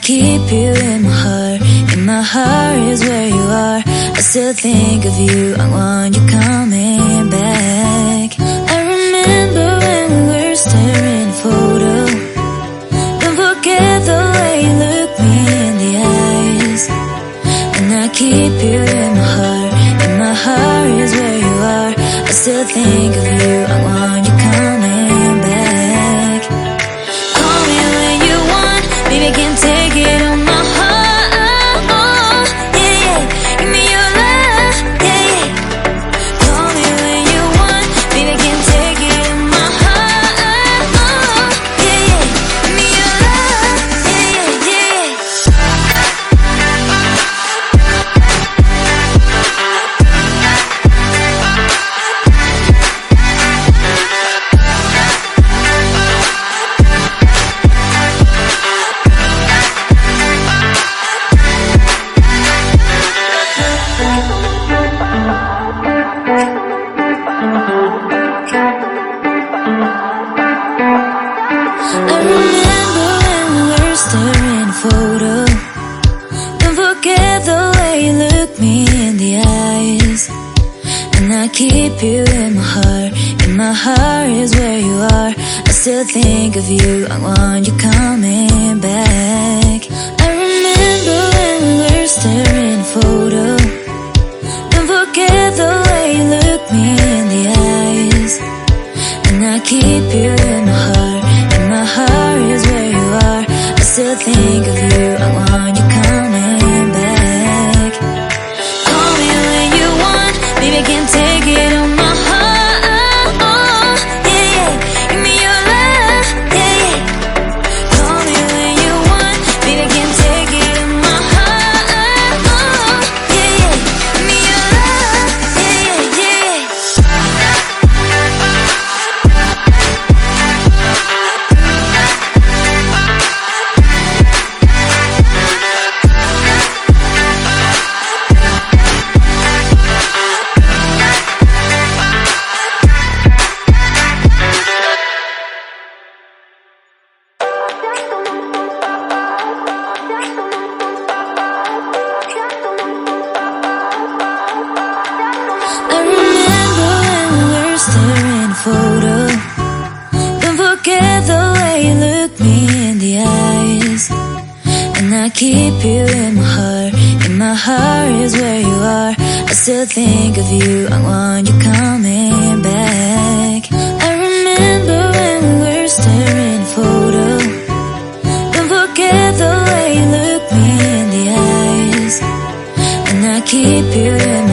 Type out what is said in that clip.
keep you in my heart. In my heart is where you are. I still think of you. I want you coming back. I remember when we were staring at a photo. Don't forget the way you look me in the eyes. And I keep you in my heart. In my heart is where you are. I still think of you. I want you coming back. Call me when you want. Baby, I can't take it on my heart. Oh, yeah, yeah. Give me your love, yeah, yeah. Call me when you want. Baby, I can't take it on my heart. Oh, yeah, yeah. Give me your love, yeah, yeah, yeah. I remember when we were staring at a photo. Don't forget the way you look me in the eyes. And I keep you in my heart. In my heart is where you are. I still think of you. I want you coming back. I remember when we were staring at a photo. Don't forget the way you look me in the eyes. And I keep you in my heart. In my heart is where you are. I still think of you. I want you coming back. Call me when you want. Baby, I can't take it on my heart. Oh, yeah, yeah. Give me your love, yeah, yeah. Call me when you want. Baby, I can't take it on my heart. Oh, yeah, yeah. Give me your love, yeah, yeah, yeah. I remember when we were staring at a photo. Don't forget the way you look me in the eyes. And I keep you in my heart. In my heart is where you are. I still think of you. I want you coming back. I remember when we were staring at a photo. Don't forget the way you look me in the eyes. And I keep you in my